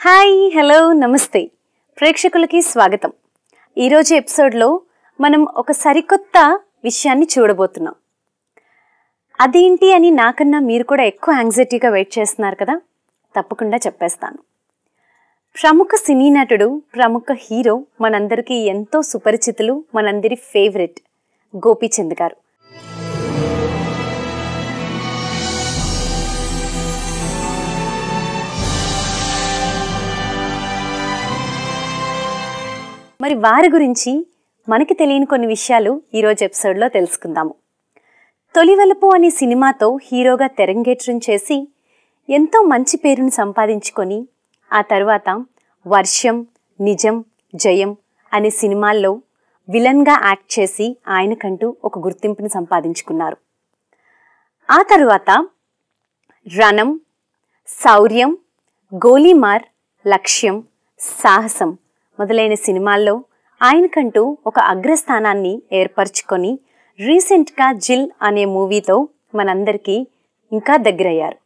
Hi hello నమస్తే ప్రేక్షకులకి స్వాగతం. ఈరోజు ఎపిసోడ్లో మనం ఒక సరికొత్త విషయాన్ని చూడబోతున్నాం. అదేంటి అని నాకన్నా మీరు కూడా ఎక్కువ యాంగ్జైటీగా వెయిట్ చేస్తున్నారు కదా, తప్పకుండా చెప్పేస్తాను. ప్రముఖ సినీ నటుడు, ప్రముఖ హీరో, మనందరికీ ఎంతో సుపరిచితులు, మనందరి ఫేవరెట్ గోపీచంద్ గారు. మరి వారి గురించి మనకి తెలియని కొన్ని విషయాలు ఈరోజు ఎపిసోడ్లో తెలుసుకుందాము. తొలివలపు అనే సినిమాతో హీరోగా తెరంగేట్రం చేసి ఎంతో మంచి పేరును సంపాదించుకొని ఆ తర్వాత వర్షం, నిజం, జయం అనే సినిమాల్లో విలన్గా యాక్ట్ చేసి ఆయనకంటూ ఒక గుర్తింపును సంపాదించుకున్నారు. ఆ తరువాత రణం, శౌర్యం, గోలీమార్, లక్ష్యం, సాహసం మొదలైన సినిమాల్లో ఆయనకంటూ ఒక అగ్రస్థానాన్ని ఏర్పరచుకొని రీసెంట్గా జిల్ అనే మూవీతో మనందరికీ ఇంకా దగ్గరయ్యారు.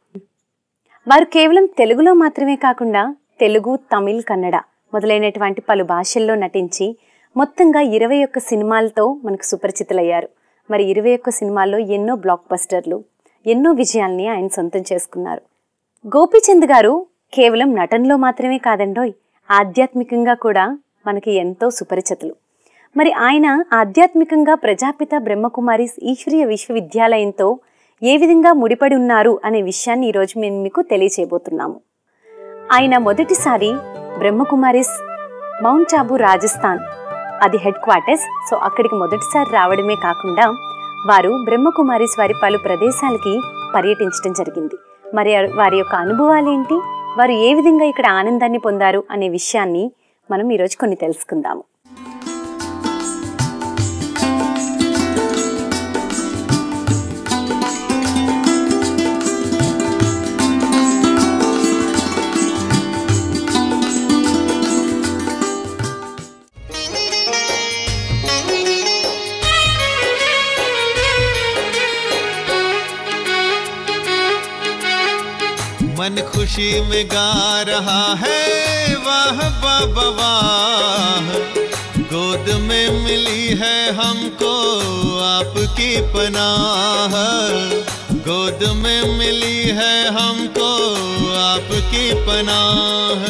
వారు కేవలం తెలుగులో మాత్రమే కాకుండా తెలుగు, తమిళ్, కన్నడ మొదలైనటువంటి పలు భాషల్లో నటించి మొత్తంగా 21 సినిమాలతో మనకు సుపరిచితులయ్యారు. మరి 21 సినిమాల్లో ఎన్నో బ్లాక్ బస్టర్లు, ఎన్నో విజయాల్ని ఆయన సొంతం చేసుకున్నారు. గోపీచంద్ గారు కేవలం నటనలో మాత్రమే కాదండోయ్, ఆధ్యాత్మికంగా కూడా మనకి ఎంతో సుపరిచితులు. మరి ఆయన ఆధ్యాత్మికంగా ప్రజాపిత బ్రహ్మకుమారీస్ ఈశ్వరీయ విశ్వవిద్యాలయంతో ఏ విధంగా ముడిపడి ఉన్నారు అనే విషయాన్ని ఈరోజు మేము మీకు తెలియచేయబోతున్నాము. ఆయన మొదటిసారి బ్రహ్మకుమారీస్ మౌంట్ ఆబూ, రాజస్థాన్, అది హెడ్ క్వార్టర్స్. సో అక్కడికి మొదటిసారి రావడమే కాకుండా వారు బ్రహ్మకుమారీస్ వారి పలు ప్రదేశాలకి పర్యటించడం జరిగింది. మరి వారి యొక్క అనుభవాలు ఏంటి, వారు ఏ విధంగా ఇక్కడ ఆనందాన్ని పొందారు అనే విషయాన్ని మనం ఈరోజు కొన్ని తెలుసుకుందాము. मन खुशी में गा रहा है वाह बाबा वाह, गोद में मिली है हमको आपकी पनाह, गोद में मिली है हमको आपकी पनाह,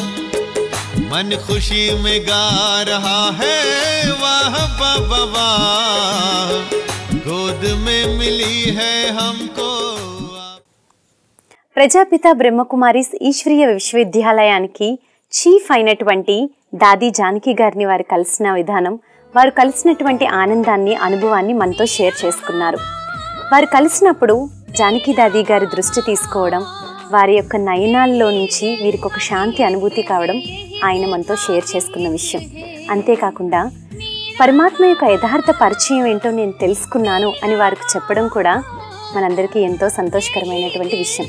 मन खुशी में गा रहा है वाह बाबा वाह, गोद में मिली है हमको. ప్రజాపిత బ్రహ్మకుమారీస్ ఈశ్వరీయ విశ్వవిద్యాలయానికి చీఫ్ అయినటువంటి దాది జానకి గారిని వారు కలిసిన విధానం, వారు కలిసినటువంటి ఆనందాన్ని, అనుభవాన్ని మనతో షేర్ చేసుకున్నారు. వారు కలిసినప్పుడు జానకి దాది గారి దృష్టి తీసుకోవడం, వారి యొక్క నయనాల్లో నుంచి వీరికి ఒక శాంతి అనుభూతి కావడం ఆయన మనతో షేర్ చేసుకున్న విషయం. అంతేకాకుండా పరమాత్మ యొక్క యథార్థ పరిచయం ఏంటో నేను తెలుసుకున్నాను అని వారికి చెప్పడం కూడా మనందరికీ ఎంతో సంతోషకరమైనటువంటి విషయం.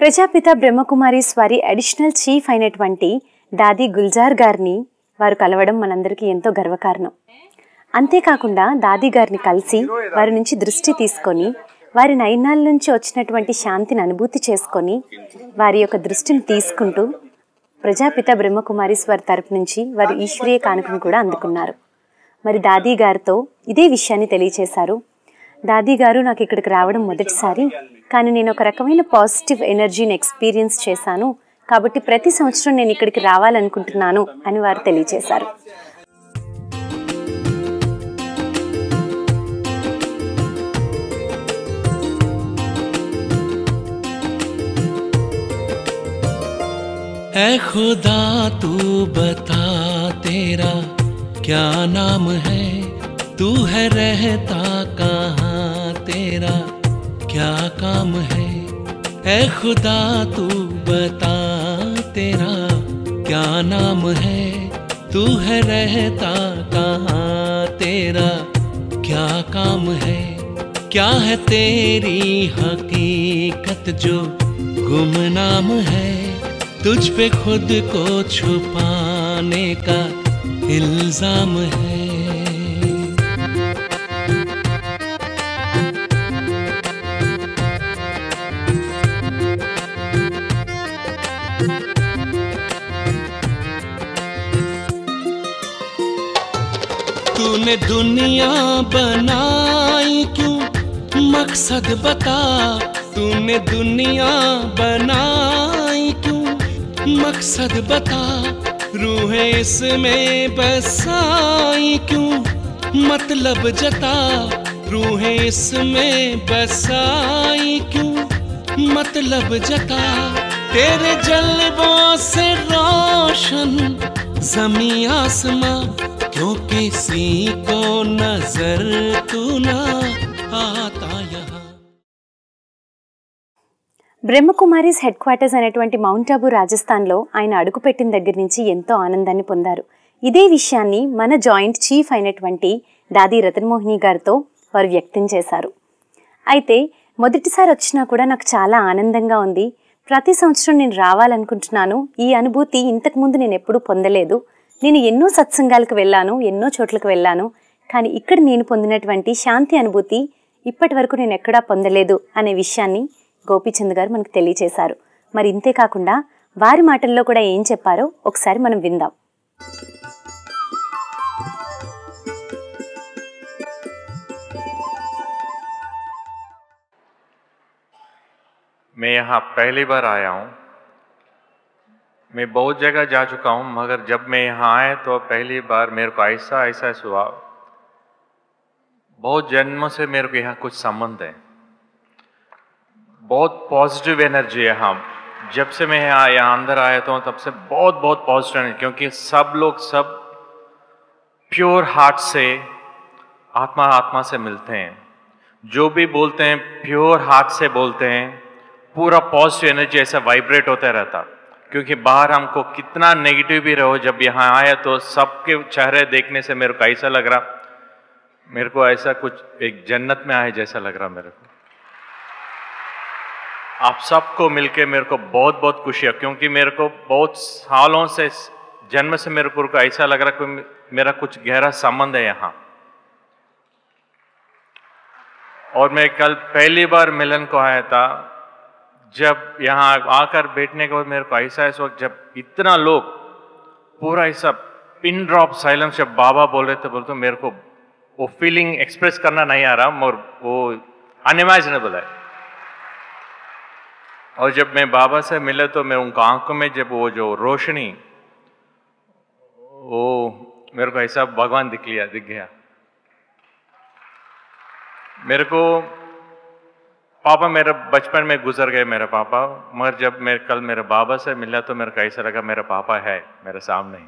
ప్రజాపిత బ్రహ్మకుమారీస్ వారి అడిషనల్ చీఫ్ అయినటువంటి దాది గుల్జార్ గారిని వారు కలవడం మనందరికీ ఎంతో గర్వకారణం. అంతేకాకుండా దాది గారిని కలిసి వారి నుంచి దృష్టి తీసుకొని, వారి నయనాల నుంచి వచ్చినటువంటి శాంతిని అనుభూతి చేసుకొని, వారి యొక్క దృష్టిని తీసుకుంటూ ప్రజాపిత బ్రహ్మకుమారీస్ వారి తరపు నుంచి వారు ఈశ్వరీయ కానుకను కూడా అందుకున్నారు. మరి దాది గారితో ఇదే విషయాన్ని తెలియచేశారు. దాది గారు, నాకు ఇక్కడికి రావడం మొదటిసారి, కానీ నేను ఒక రకమైన పాజిటివ్ ఎనర్జీని ఎక్స్పీరియన్స్ చేశాను, కాబట్టి ప్రతి సంవత్సరం నేను ఇక్కడికి రావాలనుకుంటున్నాను అని వారు తెలియచేశారు. ऐ खुदा तू बता तेरा क्या नाम है, तू है रहता कहाँ, तेरा क्या काम है. ऐ खुदा तू बता तेरा क्या नाम है, तू है रहता कहाँ, तेरा क्या काम है. क्या है तेरी हकीकत जो गुमनाम है, तुझ पे खुद को छुपाने का इल्जाम है. तूने दुनिया बनाई क्यों, मकसद बता। तूने दुनिया बनाई क्यों, मकसद बता। रूहें इसमें बसाई क्यों, मतलब जता। रूहें इसमें बसाई क्यों, मतलब जता। तेरे जलवों से रोशन ज़मीं आसमां, क्यों किसी को नजर तू ना आता यहाँ। బ్రహ్మకుమారీస్ హెడ్ క్వార్టర్స్ అనేటువంటి మౌంట్ ఆబూ రాజస్థాన్లో ఆయన అడుగుపెట్టిన దగ్గర నుంచి ఎంతో ఆనందాన్ని పొందారు. ఇదే విషయాన్ని మన జాయింట్ చీఫ్ అయినటువంటి దాది రతన్మోహిని గారితో వారు వ్యక్తం చేశారు. అయితే మొదటిసారి వచ్చినా కూడా నాకు చాలా ఆనందంగా ఉంది. ప్రతి సంవత్సరం నేను రావాలనుకుంటున్నాను. ఈ అనుభూతి ఇంతకుముందు నేను ఎప్పుడూ పొందలేదు. నేను ఎన్నో సత్సంగాలకు వెళ్ళాను, ఎన్నో చోట్లకు వెళ్ళాను, కానీ ఇక్కడ నేను పొందినటువంటి శాంతి అనుభూతి ఇప్పటి వరకు నేను ఎక్కడా పొందలేదు అనే విషయాన్ని గోపీచంద్ గారు మనకు తెలియచేశారు. మరి ఇంతే కాకుండా వారి మాటల్లో కూడా ఏం చెప్పారో ఒకసారి మనం విందాం. मैं यहाँ पहली बार आया हूँ. मैं बहुत जगह जा चुका हूँ, मगर जब मैं यहाँ आया तो पहली बार मेरे को ऐसा एहसास हुआ. बहुत जन्मों से मेरे को यहाँ कुछ संबंध है. बहुत पॉजिटिव एनर्जी है यहाँ. जब से मैं यहाँ अंदर आया था तब से बहुत पॉजिटिव एनर्जी, क्योंकि सब लोग सब प्योर हार्ट से आत्मा से मिलते हैं. जो भी बोलते हैं प्योर हार्ट से बोलते हैं. पूरा पॉजिटिव एनर्जी ऐसा वाइब्रेट होता रहता. क्योंकि बाहर हमको कितना नेगेटिव भी रहो, जब यहाँ आया तो सबके चेहरे देखने से मेरे को ऐसा लग रहा, मेरे को ऐसा कुछ एक जन्नत में आए जैसा लग रहा मेरे को. आप सबको मिलके मेरे को बहुत खुशी है, क्योंकि मेरे को बहुत सालों से, जन्म से मेरे को ऐसा लग रहा कि मेरा कुछ गहरा संबंध है यहाँ. और मैं कल पहली बार मिलन को आया था. जब यहाँ आकर बैठने के बाद मेरे को ऐसा इस वक्त, जब इतना लोग पूरा ऐसा पिन ड्रॉप साइलेंस जब बाबा बोल रहे थे, बोलते मेरे को वो फीलिंग एक्सप्रेस करना नहीं आ रहा, और वो अनइमेजिनेबल है. और जब मैं बाबा से मिला तो मैं उनका आंखों में जब वो जो रोशनी, वो मेरे को ऐसा भगवान दिख गया. मेरे को पापा मेरे बचपन में गुजर गए मेरे पापा, मगर जब मैं कल मेरे बाबा से मिला तो मेरे को ऐसा लगा मेरा पापा है मेरे सामने.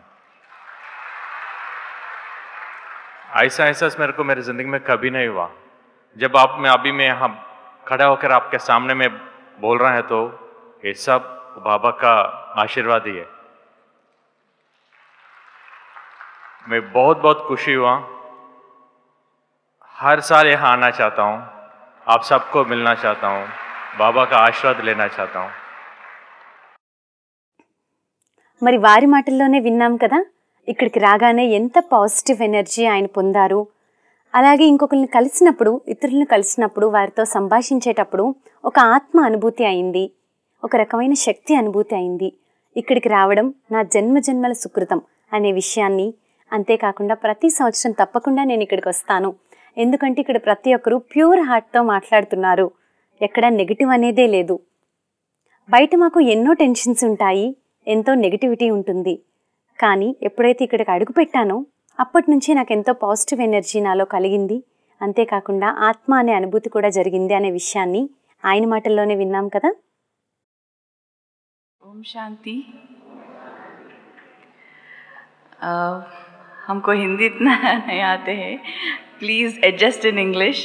ऐसा एहसास मेरे को मेरी जिंदगी में कभी नहीं हुआ. जब अभी मैं यहाँ खड़ा होकर आपके सामने में बोल रहा है तो ये सब बाबा का आशीर्वाद ही है. मैं बहुत खुशी हुआ. हर साल यहाँ आना चाहता हूँ, आप सबको मिलना चाहता हूँ, बाबा का आशीर्वाद लेना चाहता हूँ. మరి వారి మాటల్లోనే విన్నాం కదా, ఇక్కడికి రాగానే ఎంత పాజిటివ్ ఎనర్జీ ఆయన పొందారు. అలాగే ఇంకొకరిని కలిసినప్పుడు, ఇతరులను కలిసినప్పుడు, వారితో సంభాషించేటప్పుడు ఒక ఆత్మ అనుభూతి అయింది, ఒక రకమైన శక్తి అనుభూతి అయింది. ఇక్కడికి రావడం నా జన్మజన్మల సుకృతం అనే విషయాన్ని, అంతేకాకుండా ప్రతి సంవత్సరం తప్పకుండా నేను ఇక్కడికి వస్తాను, ఎందుకంటే ఇక్కడ ప్రతి ఒక్కరూ ప్యూర్ హార్ట్తో మాట్లాడుతున్నారు, ఎక్కడ నెగిటివ్ అనేదే లేదు. బయట మాకు ఎన్నో టెన్షన్స్ ఉంటాయి, ఎంతో నెగిటివిటీ ఉంటుంది, కానీ ఎప్పుడైతే ఇక్కడికి అడుగు పెట్టానో అప్పటి నుంచి నాకు ఎంతో పాజిటివ్ ఎనర్జీ నాలో కలిగింది. అంతేకాకుండా ఆత్మ అనే అనుభూతి కూడా జరిగింది అనే విషయాన్ని ఆయన మాటల్లోనే విన్నాం కదా. ओम शांति. हमको हिंदी इतना नहीं आते हैं, please adjust in English.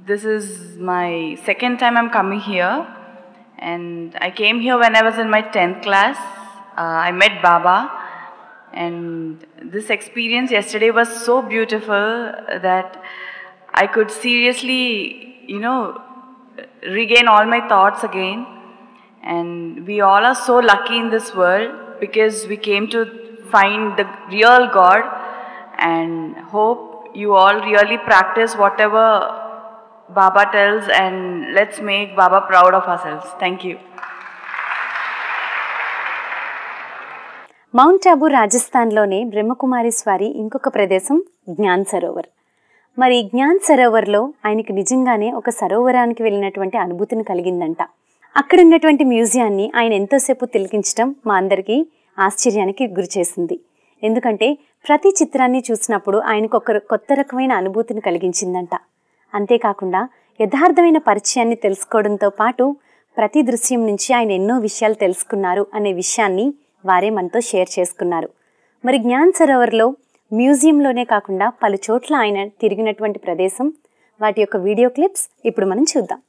This is my second time I'm coming here, and I came here when I was in my 10th class. I met Baba, and this experience yesterday was so beautiful that I could seriously, regain all my thoughts again. And we all are so lucky in this world because we came to find the real God, and hope you all really practice whatever Baba tells, and let's make Baba proud of ourselves. Thank you. Mount Abu రాజస్థాన్లోనే బ్రహ్మకుమారీశ్వరి ఇంకొక ప్రదేశం జ్ఞాన్ సరోవర్. మరి జ్ఞాన్ సరోవర్లో ఆయనకి నిజంగానే ఒక సరోవరానికి వెళ్ళినటువంటి అనుభూతిని కలిగిందంట. అక్కడ ఉన్నటువంటి మ్యూజియాన్ని ఆయన ఎంతోసేపు తిలకించడం మా అందరికీ ఆశ్చర్యానికి గురిచేసింది. ఎందుకంటే ప్రతి చిత్రాన్ని చూసినప్పుడు ఆయనకు ఒక కొత్త రకమైన అనుభూతిని కలిగించిందంట. అంతేకాకుండా యథార్థమైన పరిచయాన్ని తెలుసుకోవడంతో పాటు ప్రతి దృశ్యం నుంచి ఆయన ఎన్నో విషయాలు తెలుసుకున్నారు అనే విషయాన్ని వారే మనతో షేర్ చేసుకున్నారు. మరి జ్ఞాన్ సరోవర్లో మ్యూజియంలోనే కాకుండా పలు చోట్ల ఆయన తిరిగినటువంటి ప్రదేశం, వాటి యొక్క వీడియో క్లిప్స్ ఇప్పుడు మనం చూద్దాం.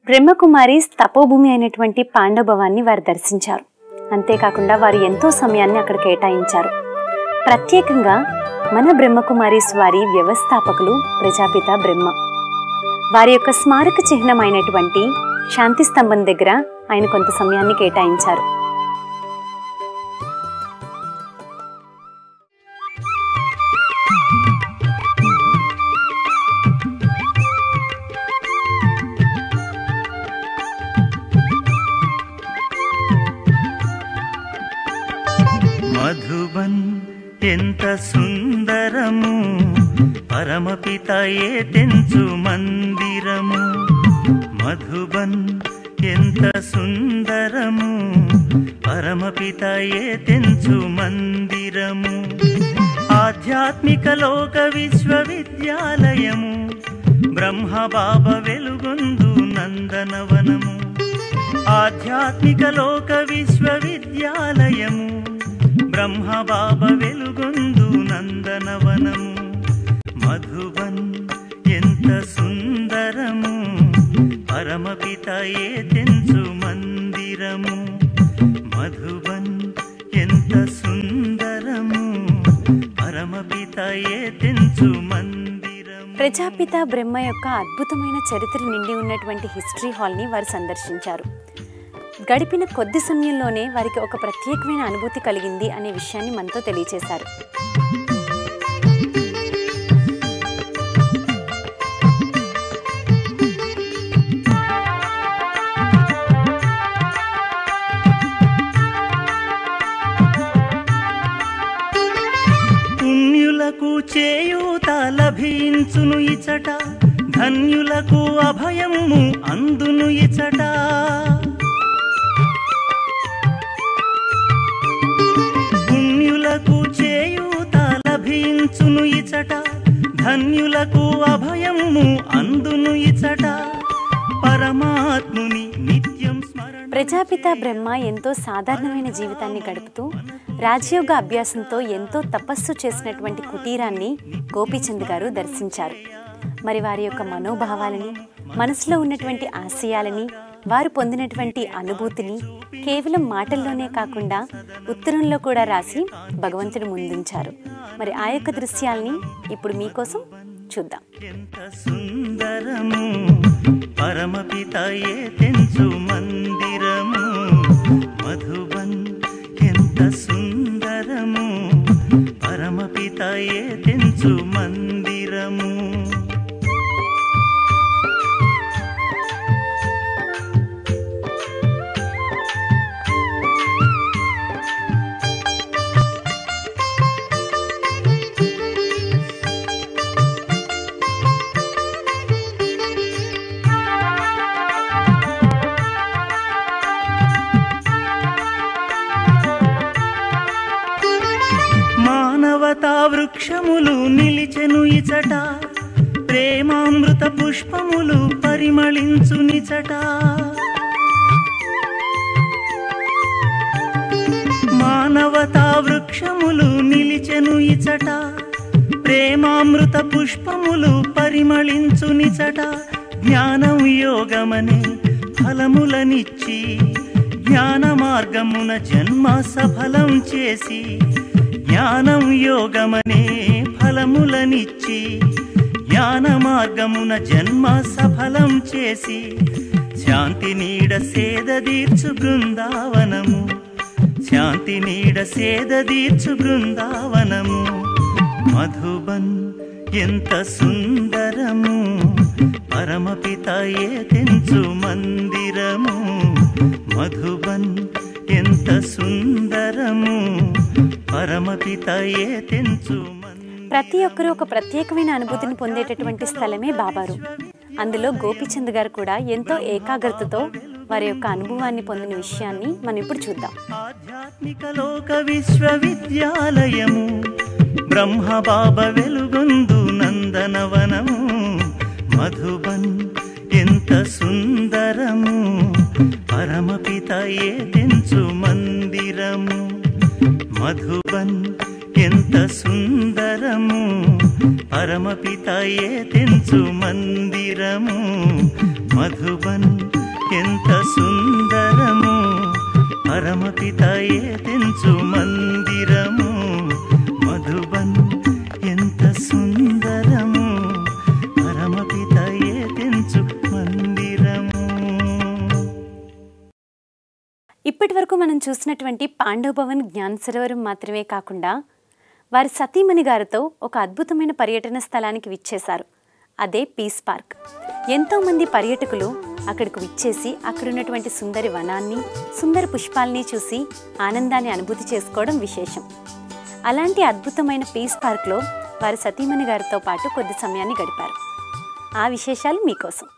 బ్రహ్మకుమారి తపోభూమి అయినటువంటి పాండవభవాన్ని వారు దర్శించారు. అంతేకాకుండా వారు ఎంతో సమయాన్ని అక్కడ కేటాయించారు. ప్రత్యేకంగా మన బ్రహ్మకుమారీశ్వరి వ్యవస్థాపకులు ప్రజాపిత బ్రహ్మ. వారి యొక్క స్మారక చిహ్నమైనటువంటి శాంతి స్తంభం దగ్గర ఆయన కొంత సమయాన్ని కేటాయించారు. మధుబన్ ఎంత సుందరము, పరమపితయే తెంచు మందిరము. మధుబన్ ఎంత సుందరము, పరమపితయే తెంచు మందిరము. ఆధ్యాత్మిక లోక విశ్వవిద్యాలయము, బ్రహ్మబాబ వెలుగొందు నందనవనము. ఆధ్యాత్మిక లోక విశ్వవిద్యాలయము, బ్రహ్మబాబ వెలుగొందు నందనవనము. మధుబన్ ఎంత సుందరము, పరమపితయే తెంచు మందిరము. మధుబన్ ఎంత సుందరము, పరమపితయే తెంచు మందిరము. ప్రజాపిత బ్రహ్మ యొక్క అద్భుతమైన చరిత్ర నిండి ఉన్నటువంటి హిస్టరీ హాల్ని వారు సందర్శించారు. గడిపిన కొద్ది సమయంలోనే వారికి ఒక ప్రత్యేకమైన అనుభూతి కలిగింది అనే విషయాన్ని మనతో తెలియజేశారు. లభించును ఇచట, ధన్యులకు అభయము అందును ఇచట. పుణ్యులకు చేయూత లభించును ఇచట, ధన్యులకు అభయము అందును ఇచట. పరమాత్ముని నిత్యం స్మరణ. ప్రజాపిత బ్రహ్మ ఎంతో సాధారణమైన జీవితాన్ని గడుపుతూ రాజయోగ అభ్యాసంతో ఎంతో తపస్సు చేసినటువంటి కుటీరాన్ని గోపీచంద్ గారు దర్శించారు. మరి వారి యొక్క మనోభావాలని, మనసులో ఉన్నటువంటి ఆశయాలని, వారు పొందినటువంటి అనుభూతిని కేవలం మాటల్లోనే కాకుండా ఉత్తరంలో కూడా రాసి భగవంతుడు ముందుంచారు. మరి ఆ యొక్క దృశ్యాల్ని ఇప్పుడు మీకోసం చూద్దాం. ఎంత సుందరము పరమపితయే తెంచు మందిరము మధుబన్, ఎంత సుందరము పరమపితయే తెంచు మందిరము. మానవతా వృక్షములు నిలిచెను ఇచట, ప్రేమామృత పుష్పములు పరిమళించునిచట. మానవతా వృక్షములు నిలిచెను ఇచట, ప్రేమామృత పుష్పములు పరిమళించునిచట. జ్ఞానం యోగమనే ఫలములనిచ్చి, జ్ఞాన మార్గమున జన్మ సఫలం చేసి. జ్ఞానం యోగమనే ఫలములనిచ్చి, జ్ఞాన మార్గమున జన్మ సఫలం చేసి. శాంతి నీడ సేద తీర్చు బృందావనము, శాంతి నీడ సేద తీర్చు బృందావనము. మధుబన్ ఎంత సుందరము పరమపితయే తెంచు మందిరము. మధుబన్ ఎంత సుందరము పరమపితయే తెంచు. ప్రతి ఒక్కరూ ఒక ప్రత్యేకమైన అనుభూతిని పొందేటటువంటి స్థలమే బాబారు. అందులో గోపీచంద్ గారు కూడా ఎంతో ఏకాగ్రతతో వారి యొక్క అనుభవాన్ని పొందిన విషయాన్ని మనం ఇప్పుడు చూద్దాం. ఆధ్యాత్మిక లోక విశ్వవిద్యాలయము బ్రహ్మబాబ వెలుగొందు నందనవనము. మధుబన్ ఎంత సుందరము పరమపితయే తెంచు మందిరము. మధుబన్ ఎంత సుందరము పరమపితయే తెంచు మందిరము. మధుబన్ ఎంత సుందరము పరమపితయే తెంచు మందిరము. మధుబన్ ఎంత సుందరము పరమపితయే తెంచు మందిరము. ఇప్పటి వరకు మనం చూసినటువంటి పాండవ భవన్ జ్ఞాన సరోవరం మాత్రమే కాకుండా వారి సతీమణి గారితో ఒక అద్భుతమైన పర్యటన స్థలానికి విచ్చేశారు. అదే పీస్ పార్క్. ఎంతోమంది పర్యాటకులు అక్కడికి విచ్చేసి అక్కడున్నటువంటి సుందరి వనాన్ని, సుందర పుష్పాలని చూసి ఆనందాన్ని అనుభూతి చేసుకోవడం విశేషం. అలాంటి అద్భుతమైన పీస్ పార్క్లో వారి సతీమణి గారితో పాటు కొద్ది సమయాన్ని గడిపారు. ఆ విశేషాలు మీకోసం.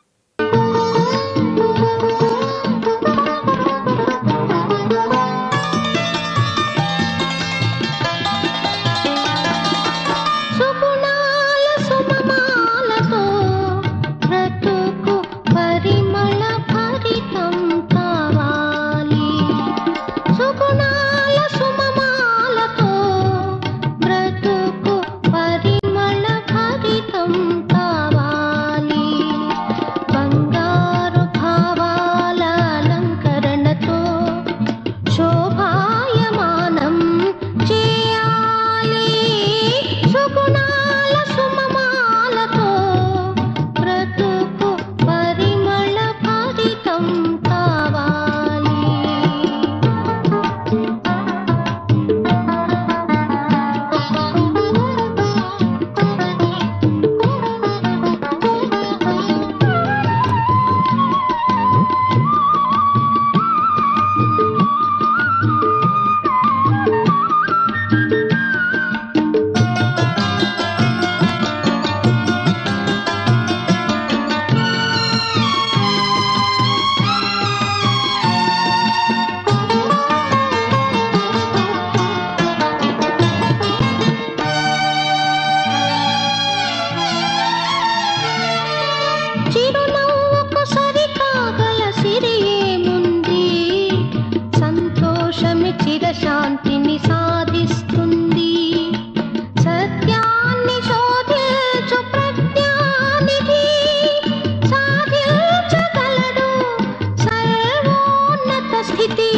స్థితి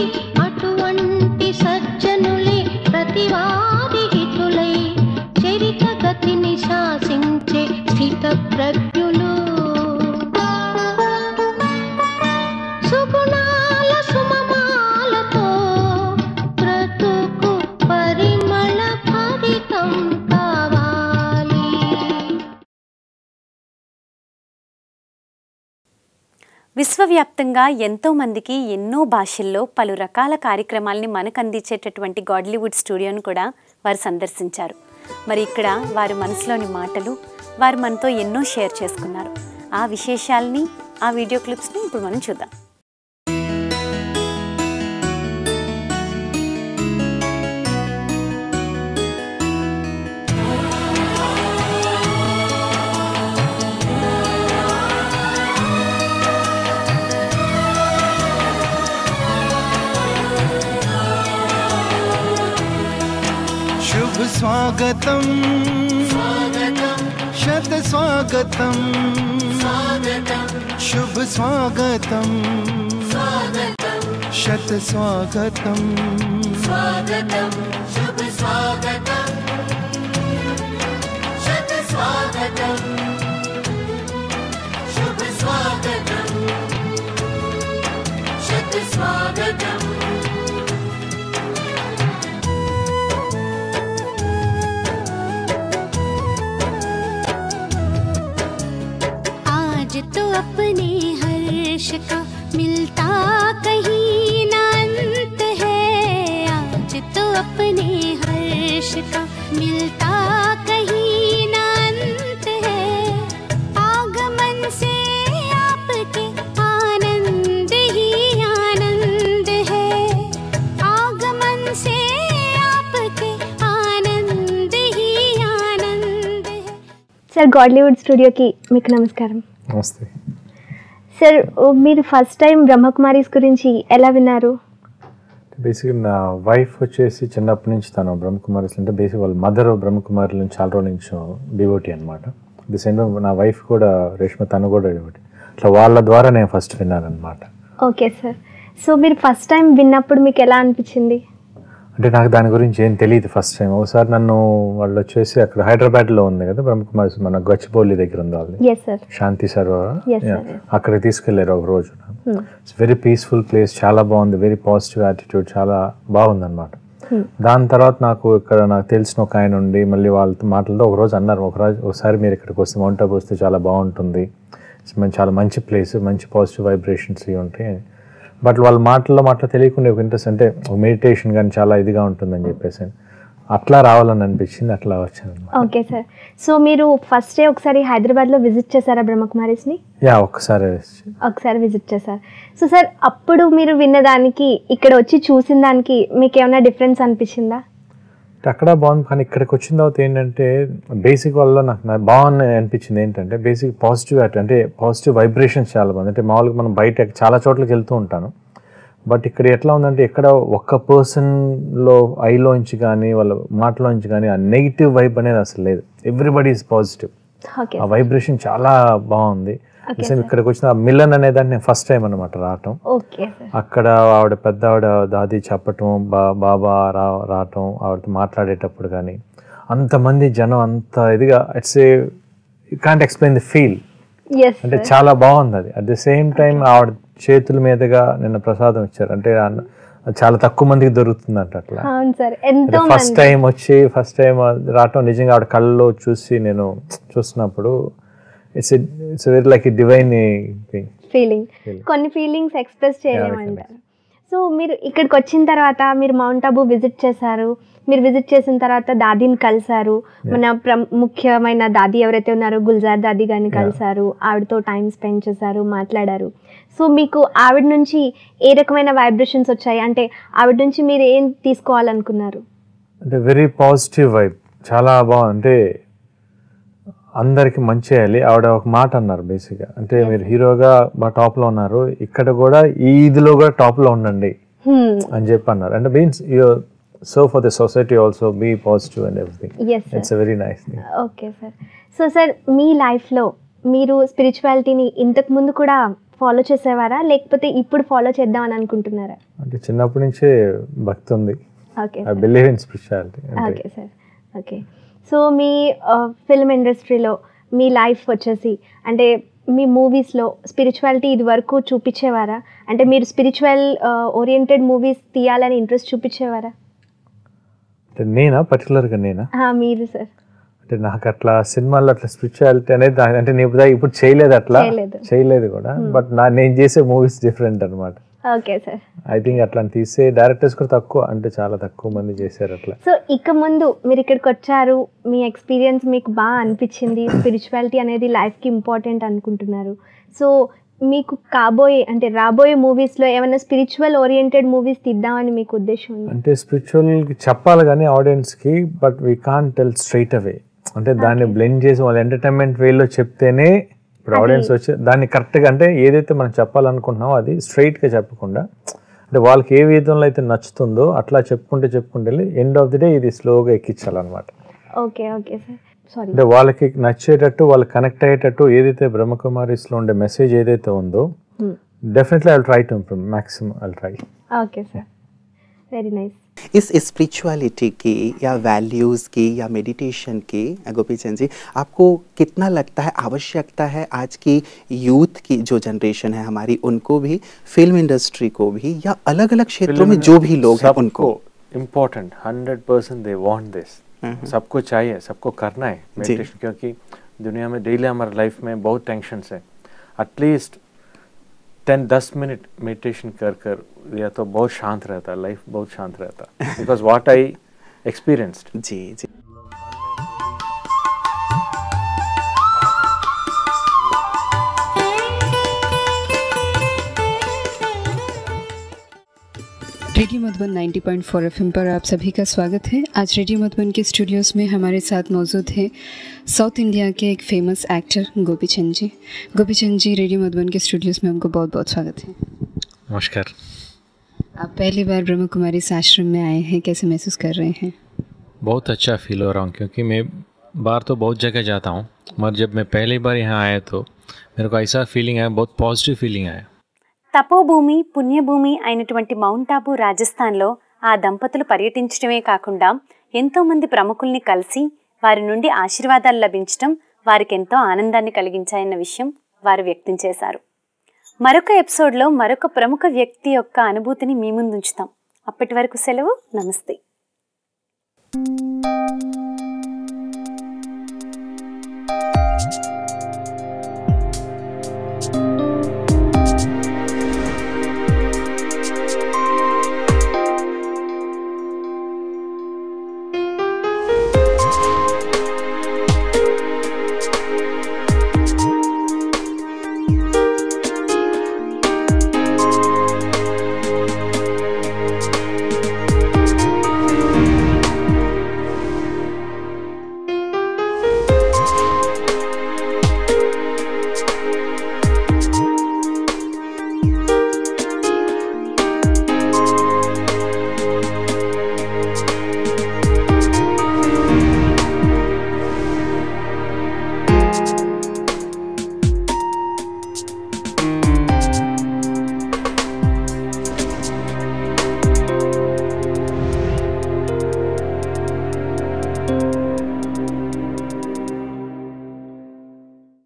అటువంటి సజ్జనులే ప్రతివాది హితులై చరిత గతిని శాసించే స్థిత ప్రజ్ఞులు సుగుణాల సుమమాలతో బ్రతుకు పరిమళ భరితం కావాలి. విశ్వవ్యాప్తంగా ఎంతో మందికి ఎన్నో భాషల్లో పలు రకాల కార్యక్రమాల్ని మనకు అందించేటటువంటి గాడ్లీవుడ్ స్టూడియోను కూడా వారు సందర్శించారు. మరి ఇక్కడ వారి మనసులోని మాటలు వారు మనతో ఎన్నో షేర్ చేసుకున్నారు. ఆ విశేషాలని, ఆ వీడియో క్లిప్స్ని ఇప్పుడు మనం చూద్దాం. शुभ स्वागतम शत स्वागतम शुभ स्वागतम शत स्वागतम शुभ स्वागतम शत स्वागतम शुभ स्वागतम शत स्वागतम. तो अपने हर्ष का मिलता कहीं ना अंत है. आज तो अपने हर्ष का मिलता कहीं ना अंत है. आगमन से आपके आनंद ही आनंद है. आगमन से आपके आनंद ही आनंद है. सर गाडलीवुड स्टूडियो की మీకు నమస్కారం. నమస్తే సార్, మీరు ఫస్ట్ టైం బ్రహ్మకుమారీస్ గురించి ఎలా విన్నారు? బేసిక్గా నా వైఫ్ వచ్చేసి చిన్నప్పటి నుంచి తను బ్రహ్మకుమారీస్ అంటే బేసిక్ వాళ్ళ మదర్ బ్రహ్మకుమారుల నుంచి చాలా రోజుల నుంచి డివోటీ అనమాట. ది సేమ్ నా వైఫ్ కూడా రేష్మ, తను కూడా డివోటీ. అట్లా వాళ్ళ ద్వారా నేను ఫస్ట్ విన్నాను అనమాట. Okay sir. సో మీరు ఫస్ట్ టైం విన్నప్పుడు మీకు ఎలా అనిపించింది? అంటే నాకు దాని గురించి ఏం తెలియదు ఫస్ట్ టైం. ఒకసారి నన్ను వాళ్ళు వచ్చేసి అక్కడ హైదరాబాద్లో ఉంది కదా బ్రహ్మకుమారీస్, మన గచ్చిబౌలి దగ్గర ఉంది వాళ్ళు, శాంతి సరోవర్, అక్కడికి తీసుకెళ్లారు ఒక రోజు. ఇట్స్ వెరీ పీస్ఫుల్ ప్లేస్, చాలా బాగుంది, వెరీ పాజిటివ్ యాటిట్యూడ్, చాలా బాగుంది అనమాట. దాని తర్వాత నాకు ఇక్కడ నాకు తెలిసిన ఒక ఆయన ఉండి మళ్ళీ వాళ్ళతో మాటలతో ఒకరోజు అన్నారు, ఒకసారి మీరు ఇక్కడికి వస్తే మౌంట్ ఆబూ వస్తే చాలా బాగుంటుంది, చాలా మంచి ప్లేస్, మంచి పాజిటివ్ వైబ్రేషన్స్ ఇవి ఉంటాయి. బట్ వాళ్ళ మాటల్లో తెలియకుండా ఒక ఇంట్రెస్ట్, అంటే మెడిటేషన్ కానీ చాలా ఇదిగా ఉంటుందని చెప్పేసి అట్లా రావాలని అనిపించింది, అట్లా వచ్చాను. Okay sir. సో మీరు ఫస్ట్ డే ఒకసారి హైదరాబాద్లో విజిట్ చేశారా బ్రహ్మకుమారీస్ని? యా, ఒకసారి విజిట్ చేశారు. సో సార్, అప్పుడు మీరు విన్నదానికి ఇక్కడ వచ్చి చూసిన దానికి మీకు ఏమైనా డిఫరెన్స్ అనిపించిందా? అక్కడ బాగుంది, కానీ ఇక్కడికి వచ్చిన తర్వాత ఏంటంటే బేసిక్ వల్ల నాకు బాగుంది అనిపించింది. ఏంటంటే బేసిక్ పాజిటివ్ అంటే పాజిటివ్ వైబ్రేషన్స్ చాలా బాగుంది. అంటే మామూలుగా మనం బయట చాలా చోట్లకి వెళ్తూ ఉంటాను, బట్ ఇక్కడ ఎట్లా ఉందంటే ఎక్కడ ఒక్క పర్సన్లో ఐలోంచి కానీ వాళ్ళ మాటలోంచి కానీ ఆ నెగిటివ్ వైబ్ అనేది అసలు లేదు. Everybody is positive. ఆ వైబ్రేషన్ చాలా బాగుంది. ఇక్కడికి వచ్చిన మిలన్ అనే దాన్ని నేను ఫస్ట్ టైం అనమాట రావటం. అక్కడ ఆవిడ పెద్ద ఆవిడ దాది చెప్పటం, బాబా రావటం, ఆవిడతో మాట్లాడేటప్పుడు కానీ అంతమంది జనం అంత ఇదిగా, it's a you can't explain the feel. అంటే చాలా బాగుంది అది. అట్ ది సేమ్ టైం ఆవిడ చేతుల మీదుగా నిన్న ప్రసాదం ఇచ్చారు, అంటే చాలా తక్కువ మందికి దొరుకుతుంది అంట. అట్లా ఫస్ట్ టైం రావటం నిజంగా ఆవిడ కళ్ళలో చూసి నేను చూస్తున్నప్పుడు it's very like divine feeling. కొన్ని ఫీలింగ్స్ ఎక్స్ప్రెస్ చేయలేమంటారు. సో మీరు ఇక్కడికి వచ్చిన తర్వాత మీరు మౌంట్ ఆబూ విజిట్ చేశారు. మీరు విజిట్ చేసిన తర్వాత దాదీని కలిశారు. మన ముఖ్యమైన దాదీ ఎవరైతే ఉన్నారో గుల్జార్ దాదీ గారిని కలిశారు, ఆవిడతో టైం స్పెండ్ చేశారు, మాట్లాడారు. సో మీకు ఆవిడ నుంచి ఏ రకమైన వైబ్రేషన్స్ వచ్చాయి? అంటే ఆవిడ నుంచి మీరు ఏం తీసుకోవాలనుకున్నారు? అంటే వెరీ పాజిటివ్ వైబ్, చాలా బాగుంది. అంటే అందరికి మంచి చేయాలి. ఆవిడ ఒక మాట అన్నారు బేసిక్గా, అంటే మీరు హీరోగా మా టాప్లో ఉన్నారు, ఇక్కడ కూడా ఈ ఇదిలో కూడా టాప్లో ఉండండి అని చెప్పి అన్నారు. అంటే means so for the society also be positive and everything. It's very nice thing. Okay sir. So sir, మీ లైఫ్లో మీరు స్పిరిచువాలిటీని ఇంతకు ముందు కూడా ఫాలో చేసేవారా లేకపోతే ఇప్పుడు ఫాలో చేద్దామని అనుకుంటున్నారా? అంటే చిన్నప్పటి నుంచే భక్తి ఉంది. Okay I believe in spirituality. Okay sir. Okay. So me film ఇండస్ట్రీలో మీ లైఫ్ వచ్చేసి అంటే మీ మూవీస్లో స్పిరిచువాలిటీ ఇది వరకు చూపించేవారా? అంటే మీరు స్పిరిచువల్ ఓరియంటెడ్ మూవీస్ తీయాలని ఇంట్రెస్ట్ చూపించేవారా? అంటే నేనా పర్టికులర్గా నేనా? మీరు సార్. అంటే నాకు అట్లా సినిమాల్లో అట్లా స్పిరిచువాలిటీ అనేది అంటే నేను ఇప్పుడు చేయలేదు, అట్లా చేయలేదు కూడా. బట్ నేను చేసే మూవీస్ డిఫరెంట్ అనమాట. Okay sir. ఐ థింక్ అట్లా తీసే డైరెక్టర్స్ కూడా తక్కువ, అంటే చాలా తక్కువ మంది చేశారు అట్లా. సో ఇక ముందు మీరు ఇక్కడికి వచ్చారు, మీ ఎక్స్పీరియన్స్ మీకు బాగా అనిపించింది, స్పిరిచువాలిటీ అనేది లైఫ్కి ఇంపార్టెంట్ అనుకుంటున్నారు. సో మీకు కాబోయే అంటే రాబోయే మూవీస్లో ఏమైనా స్పిరిచువల్ ఓరియంటెడ్ మూవీస్ తీద్దామని మీకు ఉద్దేశం ఉంది? అంటే స్పిరిచువల్కి చెప్పాలి కానీ ఆడియన్స్కి, but we can't tell straight away. అంటే దాన్ని బ్లెండ్ చేసి వాళ్ళ ఎంటర్టైన్మెంట్ వేలో చెప్తేనే ఇప్పుడు ఆడియన్స్ వచ్చి దాన్ని కరెక్ట్గా అంటే ఏదైతే మనం చెప్పాలనుకుంటున్నామో అది స్ట్రైట్గా చెప్పకుండా, అంటే వాళ్ళకి ఏ విధంలో అయితే నచ్చుతుందో అట్లా చెప్పుకుంటే ఎండ్ ఆఫ్ ది డే ఇది స్లోగా ఎక్కించాలన్నమాట. Okay okay sir. సారీ. అంటే వాళ్ళకి నచ్చేటట్టు, వాళ్ళకి కనెక్ట్ అయ్యేటట్టు ఏదైతే బ్రహ్మకుమారీస్లో ఉండే మెసేజ్ ఏదైతే ఉందో definitely I will try to improve, maximum I will try. Okay sir. Very nice. इस स्पिरिचुअलिटी की या वैल्यूज़ की या मेडिटेशन की गोपी चंद जी आपको कितना लगता है आवश्यकता है आज की यूथ की जो जनरेशन है हमारी, उनको भी, फिल्म इंडस्ट्री को भी, या अलग अलग क्षेत्रों में जो भी लोग हैं उनको? Important 100% they want this. सबको चाहिए, सबको करना है मेडिटेशन, क्योंकि दुनिया में डेली हमारे लाइफ में बहुत टेंशन्स है. एटलीस्ट 10-10 मिनट मेडिटेशन कर या तो बहुत शांत रहता है, लाइफ बहुत शांत रहता है. Because what I experienced. जी जी. रेडियो मधुबन 90.4 FM पर आप सभी का स्वागत है. आज रेडियो मधुबन के स्टूडियोज़ में हमारे साथ मौजूद है साउथ इंडिया के एक famous actor Gopi Chand ji. Gopi Chand ji, radio Madhuban के स्टूडियोज़ में आपको बहुत बहुत स्वागत है. नमस्कार. आप पहली बार ब्रह्म कुमारी आश्रम में आए हैं, कैसे महसूस कर रहे हैं? बहुत अच्छा फील हो रहा हूँ, क्योंकि मैं बाहर तो बहुत जगह जाता हूँ, मगर जब मैं पहली बार यहाँ आया तो मेरे को ऐसा फीलिंग आया, बहुत पॉजिटिव फीलिंग आया. తపోభూమి పుణ్యభూమి అయినటువంటి మౌంట్ ఆబూ రాజస్థాన్లో ఆ దంపతులు పర్యటించడమే కాకుండా ఎంతోమంది ప్రముఖుల్ని కలిసి వారి నుండి ఆశీర్వాదాలు లభించడం వారికి ఎంతో ఆనందాన్ని కలిగించాయన్న విషయం వారు వ్యక్తం చేశారు. మరొక ఎపిసోడ్లో మరొక ప్రముఖ వ్యక్తి యొక్క అనుభూతిని మీ ముందు ఉంచుతాం. అప్పటి వరకు సెలవు. నమస్తే.